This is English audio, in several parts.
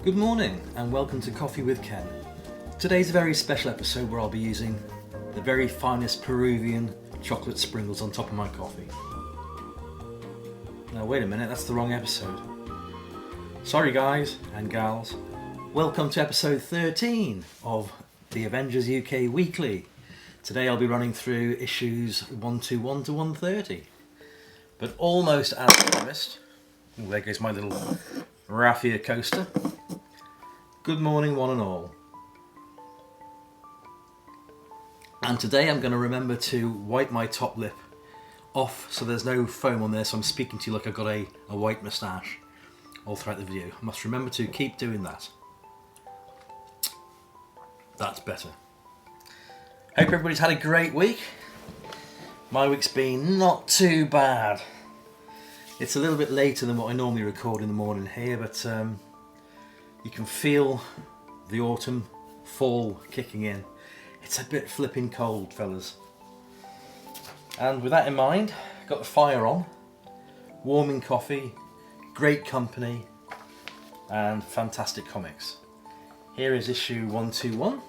Good morning and welcome to Coffee with Ken. Today's a very special episode where I'll be using the very finest Peruvian chocolate sprinkles on top of my coffee. Now wait a minute, that's the wrong episode. Sorry guys and gals. Welcome to episode 13 of the Avengers UK Weekly. Today I'll be running through issues 121 to 130. But almost as promised, there goes my little raffia coaster. Good morning one and all. And today I'm going to remember to wipe my top lip off so there's no foam on there, so I'm speaking to you like I've got a white moustache all throughout the video. I must remember to keep doing that. That's better. Hope everybody's had a great week. My week's been not too bad. It's a little bit later than what I normally record in the morning here, but you can feel the autumn, fall kicking in. It's a bit flipping cold, fellas. And with that in mind, got the fire on, warming coffee, great company, and fantastic comics. Here is issue 121.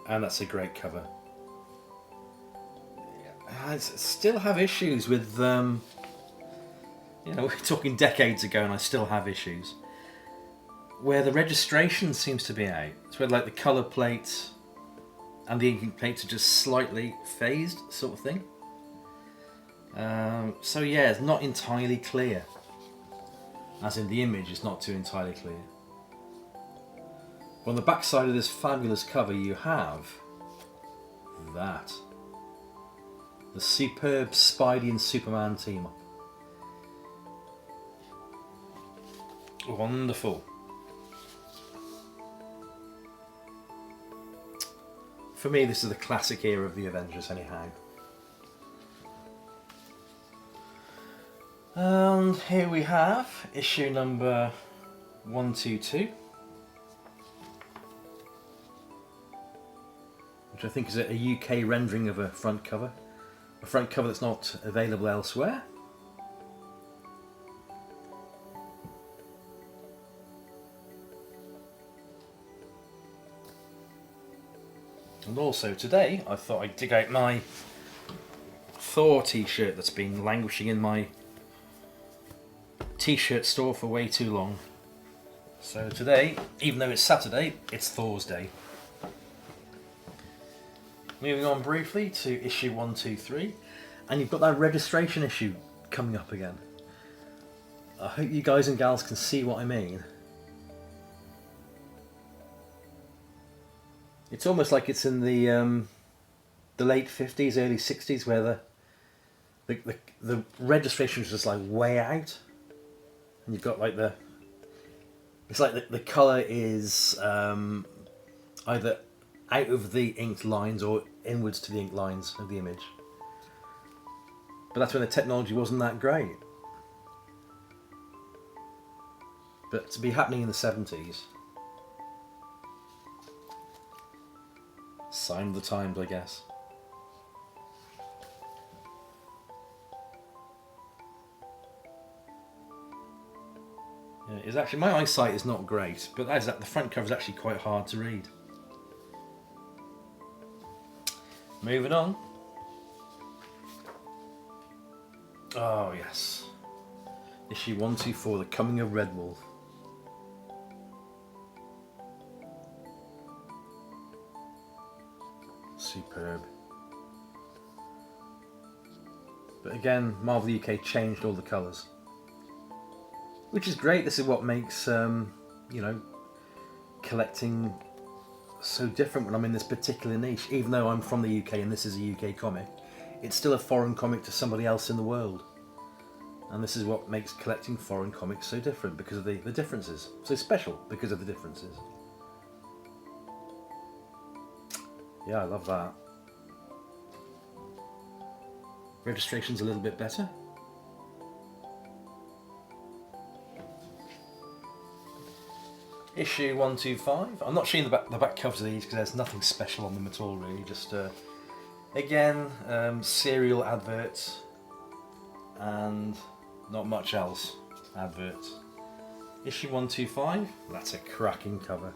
And that's a great cover. I still have issues with, we're talking decades ago and I still have issues. Where the registration seems to be out. It's where like the colour plates and the inking plates are just slightly phased, sort of thing. So yeah, it's not entirely clear. As in the image is not too entirely clear. On the back side of this fabulous cover you have that. The superb Spidey and Superman team up. Wonderful. For me, this is the classic era of the Avengers, anyhow. And here we have issue number 122. Which I think is a UK rendering of a front cover. A front cover that's not available elsewhere. And also today I thought I'd dig out my Thor t-shirt that's been languishing in my t-shirt store for way too long. So today, even though it's Saturday, it's Thor's Day. Moving on briefly to issue 123, and you've got that registration issue coming up again. I hope you guys and gals can see what I mean. It's almost like it's in the late 50s, early 60s, where the registration is just like way out, and you've got like it's like the colour is either out of the inked lines or inwards to the inked lines of the image. But that's when the technology wasn't that great. But to be happening in the 70s, sign of the times, I guess. Yeah, it's actually, my eyesight is not great, but the front cover is actually quite hard to read. Moving on. Oh yes. Issue 124, The Coming of Red Wolf. Superb. But again, Marvel UK changed all the colours. Which is great. This is what makes, collecting so different when I'm in this particular niche. Even though I'm from the UK and this is a UK comic, it's still a foreign comic to somebody else in the world. And this is what makes collecting foreign comics so different, because of the differences. So special because of the differences. Yeah, I love that. Registration's a little bit better. Issue 125. I'm not showing the back covers of these because there's nothing special on them at all, really. Just again, serial adverts and not much else. Adverts. Issue 125. That's a cracking cover.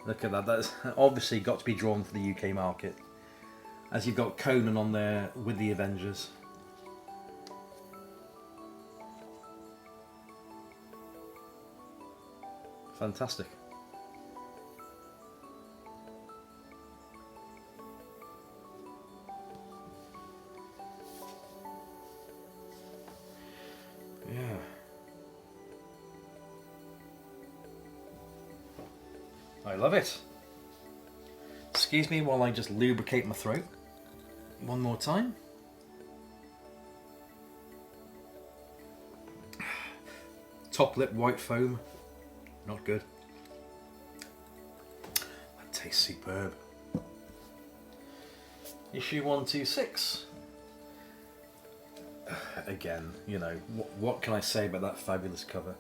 Look at that. That's obviously got to be drawn for the UK market, as you've got Conan on there with the Avengers. Fantastic. Yeah. I love it. Excuse me while I just lubricate my throat one more time. Top lip white foam. Not good. That tastes superb. Issue 126. Again, you know, what can I say about that fabulous cover?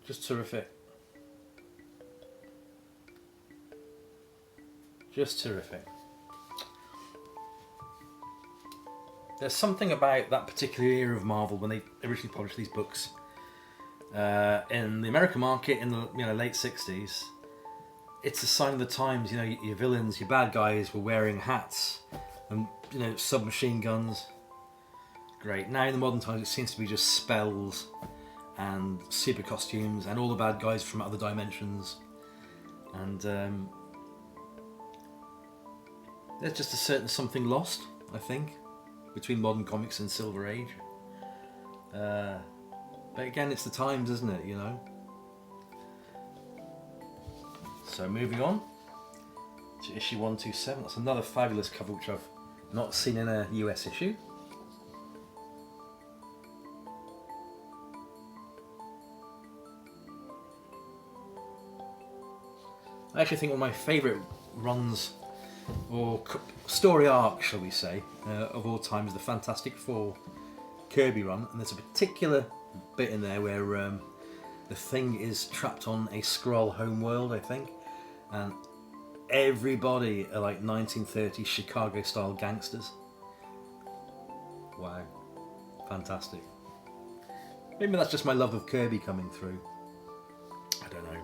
Just terrific. Just terrific. There's something about that particular era of Marvel when they originally published these books in the American market in the late 60s. It's a sign of the times. You know, your villains, your bad guys were wearing hats and submachine guns. Great. Now in the modern times, it seems to be just spells and super costumes and all the bad guys from other dimensions. And there's just a certain something lost, I think, between modern comics and Silver Age. But again, it's the times, isn't it, you know? So moving on to issue 127. That's another fabulous cover which I've not seen in a US issue. I actually think one of my favourite runs, or story arc, shall we say, of all time is the Fantastic Four Kirby run, and there's a particular bit in there where the Thing is trapped on a Skrull homeworld, I think, and everybody are like 1930s Chicago-style gangsters. Wow, fantastic. Maybe that's just my love of Kirby coming through. I don't know.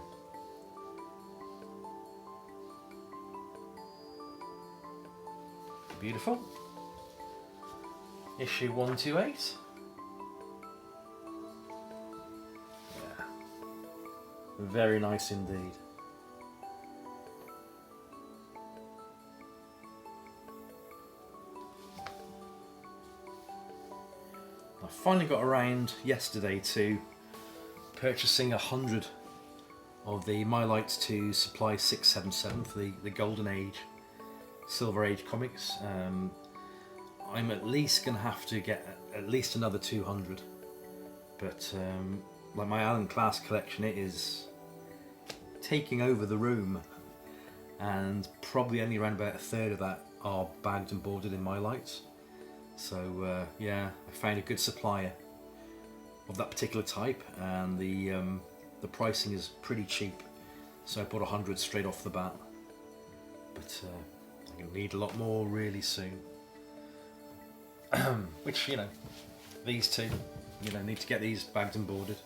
Beautiful. Issue 128. Yeah. Very nice indeed. I finally got around yesterday to purchasing 100 of the My Light to Supply 677 for the Golden Age, Silver Age comics. I'm at least going to have to get at least another 200, but like my Alan Class collection, it is taking over the room, and probably only around about a third of that are bagged and boarded in My Lights. So yeah, I found a good supplier of that particular type, and the pricing is pretty cheap, so I bought 100 straight off the bat. But I'm going to need a lot more really soon. Which, these two, need to get these bagged and boarded.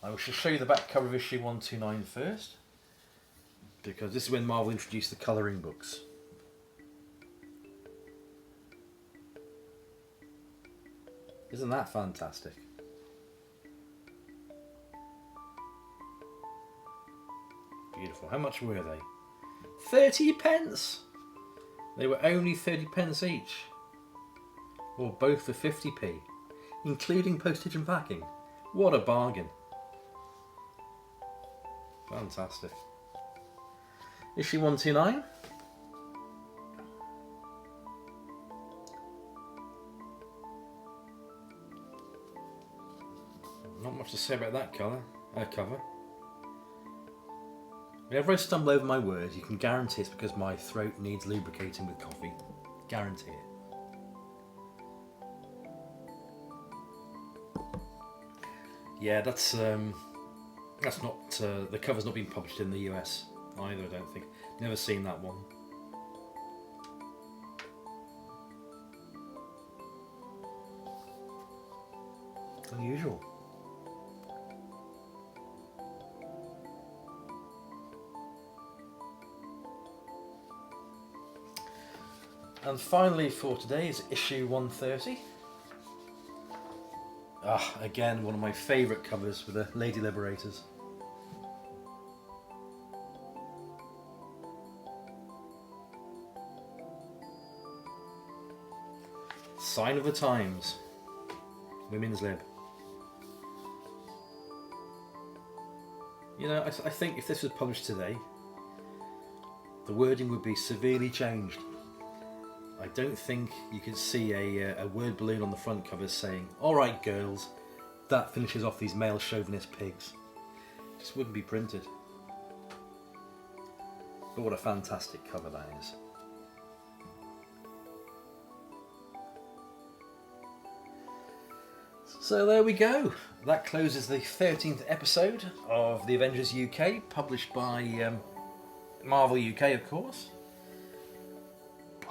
I shall show you the back cover of issue 129 first, because this is when Marvel introduced the colouring books. Isn't that fantastic? Beautiful. How much were they? 30 pence! They were only 30 pence each. Or both for 50p, including postage and packing. What a bargain. Fantastic. Issue 129. Not much to say about that cover. Whenever I stumble over my words, you can guarantee it's because my throat needs lubricating with coffee. Guarantee it. Yeah, that's not the cover's not been published in the US either. I don't think. Never seen that one. Unusual. And finally for today is issue 130. Again, one of my favourite covers with the Lady Liberators. Sign of the times. Women's lib. You know, I think if this was published today, the wording would be severely changed. I don't think you could see a word balloon on the front cover saying, "Alright girls, that finishes off these male chauvinist pigs." It just wouldn't be printed. But what a fantastic cover that is. So there we go. That closes the 13th episode of the Avengers UK, published by Marvel UK, of course.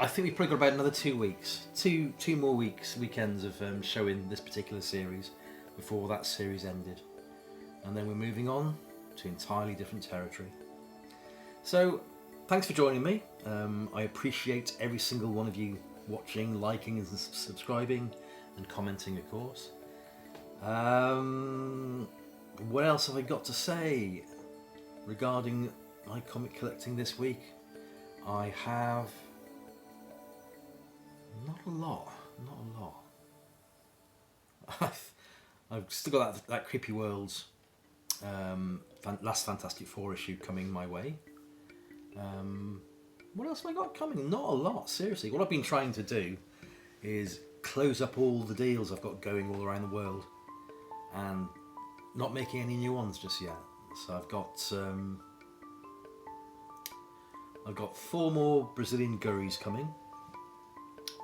I think we've probably got about another 2 weeks, two more weekends of showing this particular series before that series ended, and then we're moving on to entirely different territory. So, thanks for joining me. I appreciate every single one of you watching, liking, and subscribing, and commenting, of course. What else have I got to say regarding my comic collecting this week? I have not a lot. I've still got that Creepy Worlds last Fantastic Four issue coming my way. What else have I got coming? Not a lot, seriously. What I've been trying to do is close up all the deals I've got going all around the world, and not making any new ones just yet. So I've got 4 more Brazilian Gurries coming.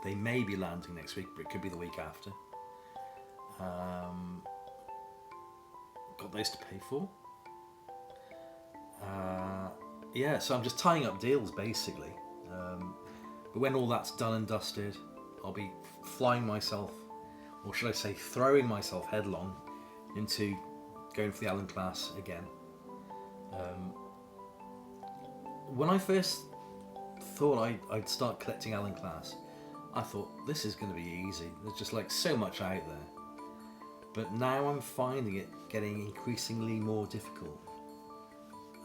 They may be landing next week, but it could be the week after. Got those to pay for. Yeah, so I'm just tying up deals basically. But when all that's done and dusted, I'll be flying myself, or should I say throwing myself headlong into going for the Allen class again. When I first thought I'd start collecting Allen class, I thought this is going to be easy. There's just like so much out there. But now I'm finding it getting increasingly more difficult,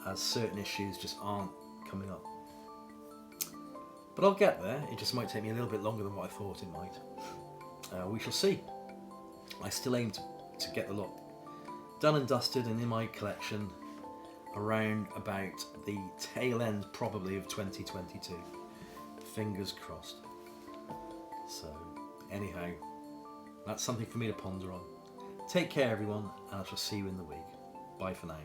as certain issues just aren't coming up. But I'll get there. It just might take me a little bit longer than what I thought it might. We shall see. I still aim to get the lot done and dusted and in my collection around about the tail end probably of 2022. Fingers crossed. So anyhow, that's something for me to ponder on. Take care everyone, and I shall see you in the week. Bye for now.